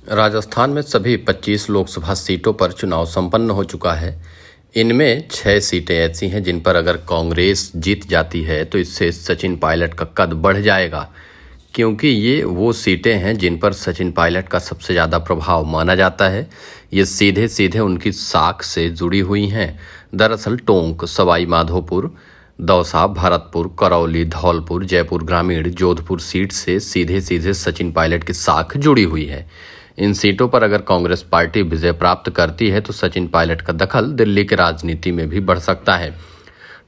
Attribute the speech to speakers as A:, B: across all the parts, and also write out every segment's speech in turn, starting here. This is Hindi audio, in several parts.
A: राजस्थान में सभी 25 लोकसभा सीटों पर चुनाव संपन्न हो चुका है। इनमें 6 सीटें ऐसी हैं जिन पर अगर कांग्रेस जीत जाती है तो इससे सचिन पायलट का कद बढ़ जाएगा, क्योंकि ये वो सीटें हैं जिन पर सचिन पायलट का सबसे ज़्यादा प्रभाव माना जाता है। ये सीधे सीधे उनकी साख से जुड़ी हुई हैं। दरअसल टोंक, सवाई माधोपुर, दौसा, भरतपुर, करौली, धौलपुर, जयपुर ग्रामीण, जोधपुर सीट से सीधे सीधे सचिन पायलट की साख जुड़ी हुई है। इन सीटों पर अगर कांग्रेस पार्टी विजय प्राप्त करती है तो सचिन पायलट का दखल दिल्ली की राजनीति में भी बढ़ सकता है।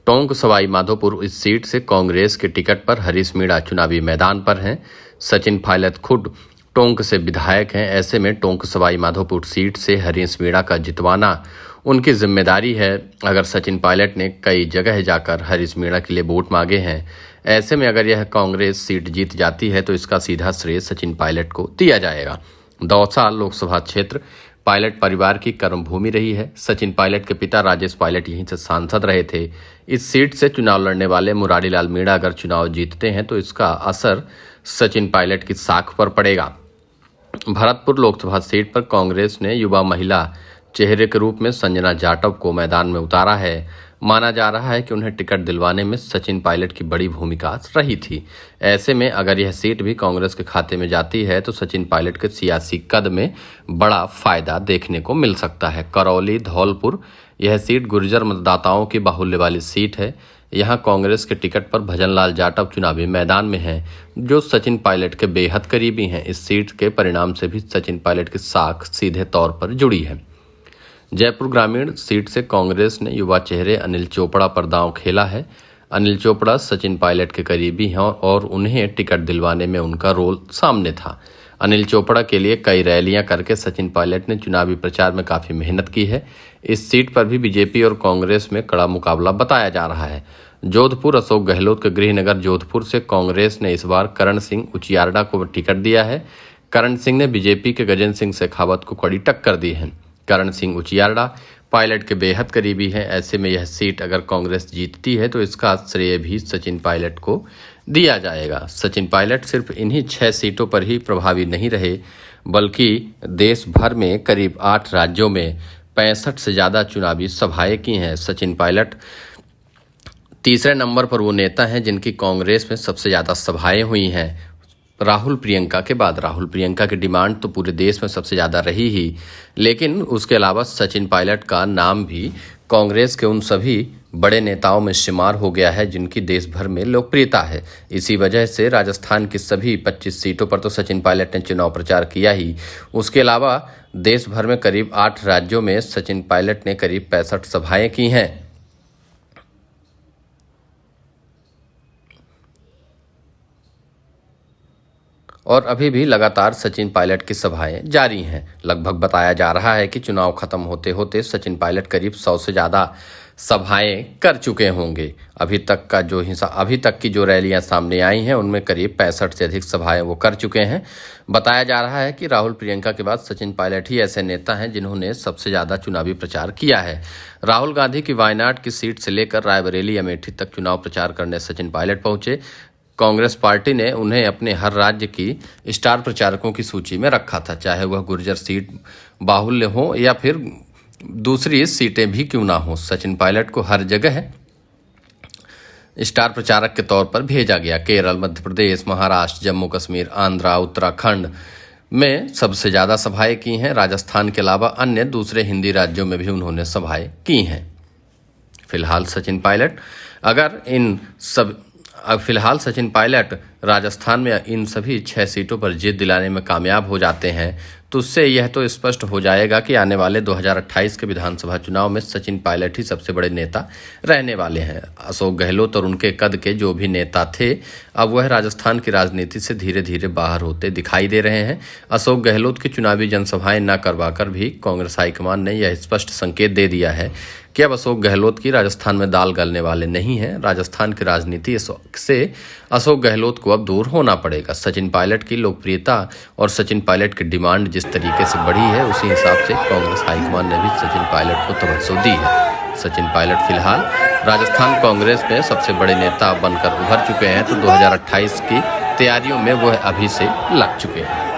A: टोंक, सवाई माधोपुर इस सीट से कांग्रेस के टिकट पर हरीश मीणा चुनावी मैदान पर हैं। सचिन पायलट खुद टोंक से विधायक हैं। ऐसे में टोंक सवाई माधोपुर सीट से हरीश मीणा का जितवाना उनकी जिम्मेदारी है। अगर सचिन पायलट ने कई जगह जाकर हरीश मीणा के लिए वोट मांगे हैं, ऐसे में अगर यह कांग्रेस सीट जीत जाती है तो इसका सीधा श्रेय सचिन पायलट को दिया जाएगा। दौसा लोकसभा क्षेत्र पायलट परिवार की कर्मभूमि रही है। सचिन पायलट के पिता राजेश पायलट यहीं से सांसद रहे थे। इस सीट से चुनाव लड़ने वाले मुरारीलाल मीणा अगर चुनाव जीतते हैं तो इसका असर सचिन पायलट की साख पर पड़ेगा। भरतपुर लोकसभा सीट पर कांग्रेस ने युवा महिला चेहरे के रूप में संजना जाटव को मैदान में उतारा है। माना जा रहा है कि उन्हें टिकट दिलवाने में सचिन पायलट की बड़ी भूमिका रही थी। ऐसे में अगर यह सीट भी कांग्रेस के खाते में जाती है तो सचिन पायलट के सियासी कद में बड़ा फायदा देखने को मिल सकता है। करौली, धौलपुर, यह सीट गुर्जर मतदाताओं की बाहुल्य वाली सीट है। यहाँ कांग्रेस के टिकट पर भजनलाल जाटव चुनावी मैदान में हैं, जो सचिन पायलट के बेहद करीबी हैं। इस सीट के परिणाम से भी सचिन पायलट की साख सीधे तौर पर जुड़ी है। जयपुर ग्रामीण सीट से कांग्रेस ने युवा चेहरे अनिल चोपड़ा पर दांव खेला है। अनिल चोपड़ा सचिन पायलट के करीबी हैं और उन्हें टिकट दिलवाने में उनका रोल सामने था। अनिल चोपड़ा के लिए कई रैलियां करके सचिन पायलट ने चुनावी प्रचार में काफ़ी मेहनत की है। इस सीट पर भी बीजेपी और कांग्रेस में कड़ा मुकाबला बताया जा रहा है। जोधपुर अशोक गहलोत के गृहनगर जोधपुर से कांग्रेस ने इस बार करण सिंह उचियारडा को टिकट दिया है। करण सिंह ने बीजेपी के गजेंद्र सिंह शेखावत को कड़ी टक्कर दी है। करण सिंह उचियारडा पायलट के बेहद करीबी हैं। ऐसे में यह सीट अगर कांग्रेस जीतती है तो इसका श्रेय भी सचिन पायलट को दिया जाएगा। सचिन पायलट सिर्फ इन्हीं 6 सीटों पर ही प्रभावी नहीं रहे, बल्कि देश भर में करीब 8 राज्यों में 65 से ज़्यादा चुनावी सभाएं की हैं। सचिन पायलट तीसरे नंबर पर वो नेता हैं जिनकी कांग्रेस में सबसे ज़्यादा सभाएं हुई हैं, राहुल प्रियंका के बाद। राहुल प्रियंका की डिमांड तो पूरे देश में सबसे ज़्यादा रही ही, लेकिन उसके अलावा सचिन पायलट का नाम भी कांग्रेस के उन सभी बड़े नेताओं में शुमार हो गया है जिनकी देश भर में लोकप्रियता है। इसी वजह से राजस्थान की सभी 25 सीटों पर तो सचिन पायलट ने चुनाव प्रचार किया ही, उसके अलावा देश भर में करीब 8 राज्यों में सचिन पायलट ने करीब 65 सभाएं की हैं। और अभी भी लगातार सचिन पायलट की सभाएं जारी हैं। लगभग बताया जा रहा है कि चुनाव खत्म होते होते सचिन पायलट करीब 100 से ज़्यादा सभाएं कर चुके होंगे। अभी तक की जो रैलियां सामने आई हैं उनमें करीब 65 से अधिक सभाएं वो कर चुके हैं। बताया जा रहा है कि राहुल प्रियंका के बाद सचिन पायलट ही ऐसे नेता हैं जिन्होंने सबसे ज़्यादा चुनावी प्रचार किया है। राहुल गांधी की वायनाड की सीट से लेकर रायबरेली, अमेठी तक चुनाव प्रचार करने सचिन पायलट पहुंचे। कांग्रेस पार्टी ने उन्हें अपने हर राज्य की स्टार प्रचारकों की सूची में रखा था, चाहे वह गुर्जर सीट बाहुल्य हो या फिर दूसरी सीटें भी क्यों ना हो। सचिन पायलट को हर जगह स्टार प्रचारक के तौर पर भेजा गया। केरल, मध्य प्रदेश, महाराष्ट्र, जम्मू कश्मीर, आंध्रा, उत्तराखंड में सबसे ज़्यादा सभाएं की हैं। राजस्थान के अलावा अन्य दूसरे हिंदी राज्यों में भी उन्होंने सभाएं की हैं। फिलहाल सचिन पायलट राजस्थान में इन सभी 6 सीटों पर जीत दिलाने में कामयाब हो जाते हैं तो उससे यह तो स्पष्ट हो जाएगा कि आने वाले 2028 के विधानसभा चुनाव में सचिन पायलट ही सबसे बड़े नेता रहने वाले हैं। अशोक गहलोत और उनके कद के जो भी नेता थे, अब वह राजस्थान की राजनीति से धीरे धीरे बाहर होते दिखाई दे रहे हैं। अशोक गहलोत की चुनावी जनसभाएं न करवाकर भी कांग्रेस हाईकमान ने यह स्पष्ट संकेत दे दिया है कि अब अशोक गहलोत की राजस्थान में दाल गलने वाले नहीं हैं। राजस्थान की राजनीति से अशोक गहलोत को अब दूर होना पड़ेगा। सचिन पायलट की लोकप्रियता और सचिन पायलट की डिमांड जिस तरीके से बढ़ी है, उसी हिसाब से कांग्रेस हाईकमान ने भी सचिन पायलट को तवज्जो दी है। सचिन पायलट फिलहाल राजस्थान कांग्रेस में सबसे बड़े नेता बनकर उभर चुके हैं, तो 2028 की तैयारियों में वह अभी से लग चुके हैं।